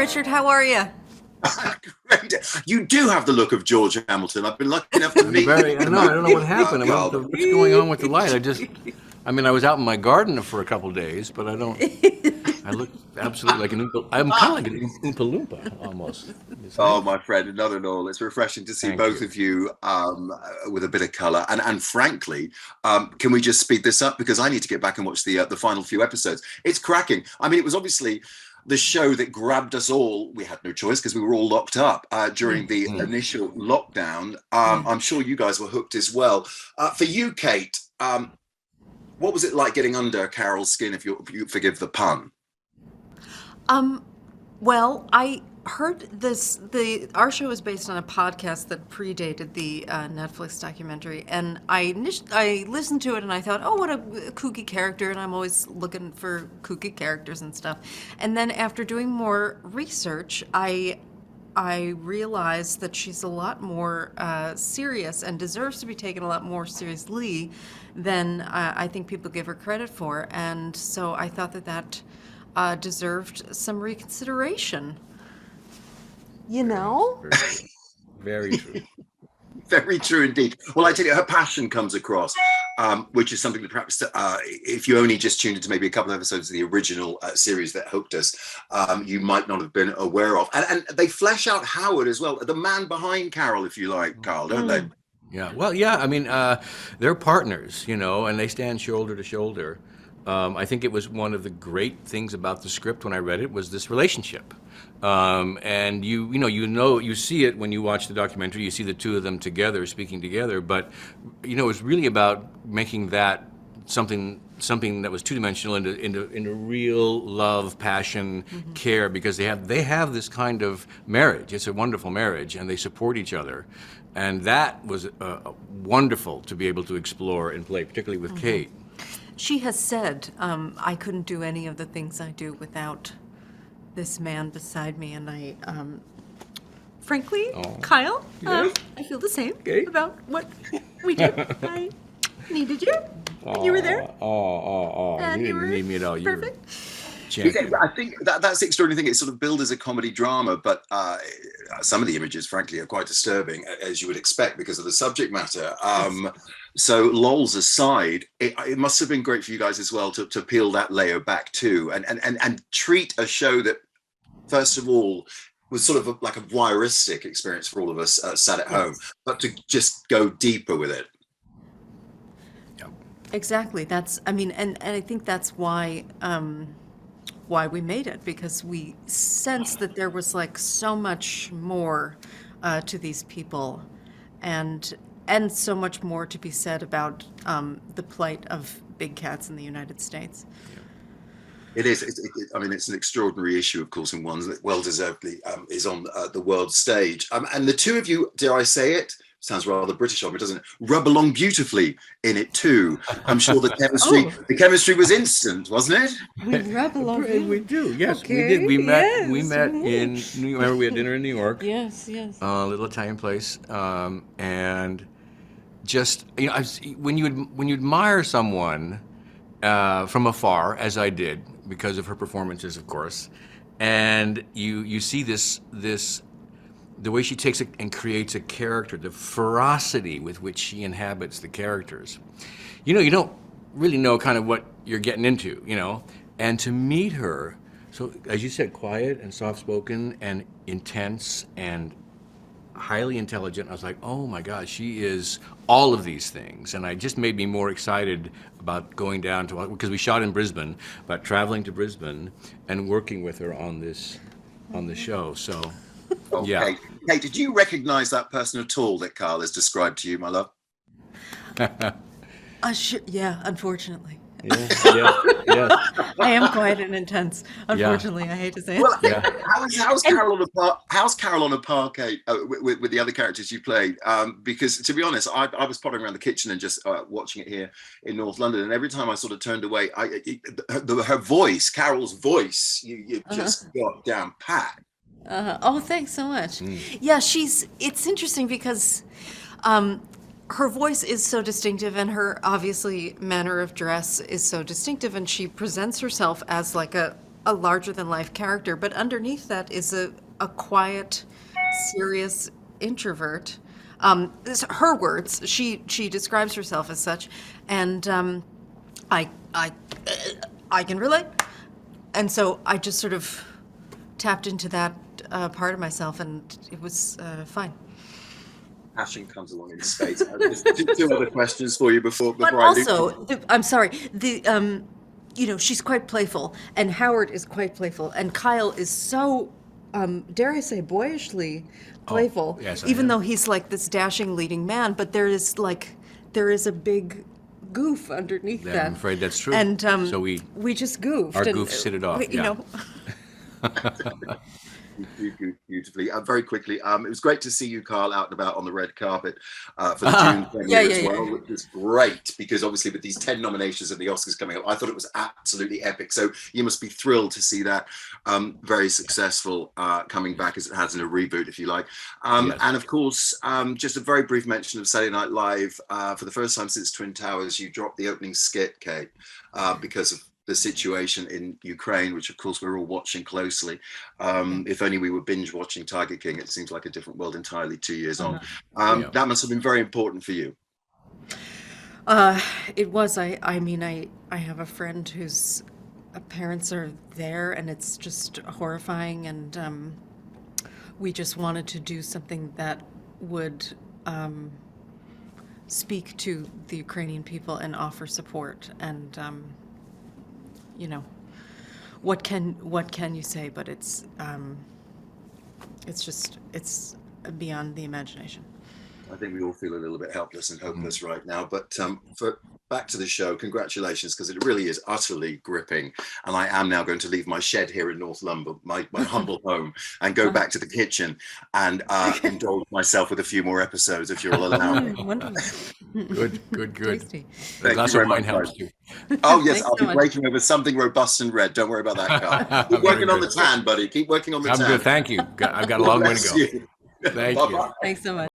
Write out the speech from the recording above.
Richard. How are you? Great. You do have the look of George Hamilton. I've been lucky enough to meet you. I don't know what happened. What's going on with the light? I was out in my garden for a couple of days, but I look absolutely like I'm kind of like an Oompa Loompa almost. Oh, my friend, another and all. It's refreshing to see both of you with a bit of colour. And frankly, can we just speed this up? Because I need to get back and watch the final few episodes. It's cracking. I mean, it was obviously the show that grabbed us all. We had no choice because we were all locked up during the initial lockdown. I'm sure you guys were hooked as well. For you, Kate, what was it like getting under Carole's skin, if you forgive the pun? Well, I heard our show is based on a podcast that predated the Netflix documentary, and I listened to it and I thought, oh, what a kooky character, and I'm always looking for kooky characters and stuff. And then after doing more research, I realized that she's a lot more serious and deserves to be taken a lot more seriously than I think people give her credit for. And so I thought that deserved some reconsideration. You know? Very true. Very true indeed. Well, I tell you, her passion comes across, which is something that perhaps if you only just tuned into maybe a couple of episodes of the original series that hooked us, you might not have been aware of. And they flesh out Howard as well, the man behind Carole, if you like, Carl, don't they? Yeah. Well, yeah. I mean, they're partners, and they stand shoulder to shoulder. I think it was one of the great things about the script when I read it was this relationship. And you see it when you watch the documentary. You see the two of them together, speaking together. But it's really about making that something that was two-dimensional into real love, passion, care, because they have this kind of marriage. It's a wonderful marriage, and they support each other, and that was wonderful to be able to explore and play, particularly with Kate. She has said, I couldn't do any of the things I do without this man beside me, and I, frankly, Kyle, yes. I feel the same about what we do. I needed you. You were there. And you didn't need me at all. You perfect. I think that's the extraordinary thing. It's sort of billed as a comedy drama, but some of the images, frankly, are quite disturbing, as you would expect, because of the subject matter. So lols aside, it must have been great for you guys as well to peel that layer back too, and treat a show that, first of all, was sort of like a voyeuristic experience for all of us sat at home, but to just go deeper with it. Exactly. And I think that's why we made it, because we sensed that there was like so much more to these people, and so much more to be said about the plight of big cats in the United States. It is. It's an extraordinary issue, of course, and one that well-deservedly is on the world stage. And the two of you, dare I say it, sounds rather British of me, doesn't it? Rub along beautifully in it too. I'm sure the chemistry was instant, wasn't it? We rub along. We do. Yes, okay. We did. We met in New York. Remember, we had dinner in New York. Yes. A little Italian place, and just when you admire someone from afar, as I did because of her performances, of course, and you see this. The way she takes it and creates a character, the ferocity with which she inhabits the characters. You don't really know kind of what you're getting into, And to meet her, so as you said, quiet and soft-spoken and intense and highly intelligent, I was like, oh my God, she is all of these things. And it just made me more excited about going down to, because we shot in Brisbane, about traveling to Brisbane and working with her on the show, so. Okay. Yeah. Hey, did you recognize that person at all that Carl has described to you, my love? Yeah, unfortunately. Yes. I am quiet and intense. Unfortunately, I hate to say it. Well, how's Carole on a parquet with the other characters you played? Because to be honest, I was pottering around the kitchen and just watching it here in North London, and every time I sort of turned away, her voice, Carole's voice, you just got down pat. Oh, thanks so much. Yeah, it's interesting because her voice is so distinctive, and her obviously manner of dress is so distinctive, and she presents herself as like a a larger than life character, but underneath that is a quiet, serious introvert. This are her words. She describes herself as such, and I can relate. And so I just sort of tapped into that part of myself, and it was fine. Passion comes along in spades. Just two other questions for you before But I leave. also, I'm sorry, she's quite playful, and Howard is quite playful, and Kyle is so, dare I say, boyishly playful, yes, I even am. though he's like this dashing leading man, but there is a big goof underneath Yeah, that. I'm afraid that's true. And So we just goofed. our and, goofs hit it off, You yeah. know, You beautifully. Very quickly, it was great to see you, Carl, out and about on the red carpet for the June premiere as well, which was great because obviously with these 10 nominations at the Oscars coming up, I thought it was absolutely epic. So you must be thrilled to see that very successful coming back as it has in a reboot, if you like. Yes. And of course, just a very brief mention of Saturday Night Live. For the first time since Twin Towers, you dropped the opening skit, Kate, because of the situation in Ukraine, which of course we're all watching closely. If only we were binge watching Tiger King. It seems like a different world entirely 2 years on. That must have been very important for you. it was. I mean, I have a friend whose parents are there, and it's just horrifying, and we just wanted to do something that would speak to the Ukrainian people and offer support. And what can you say? But it's beyond the imagination. I think we all feel a little bit helpless and hopeless right now. But back to the show, congratulations, because it really is utterly gripping. And I am now going to leave my shed here in North London, my humble home, and go back to the kitchen and indulge myself with a few more episodes, if you'll allow me. Wonderful. Good. Tasty. A glass of wine helps too. Oh, yes, Thanks I'll so be much. breaking over something robust and red. Don't worry about that, Carl. Keep Very working on the good. tan, buddy. Keep working on the I'm tan. good, thank you. I've got a long way to Bless go. you. Thank Bye-bye. you. Thanks so much.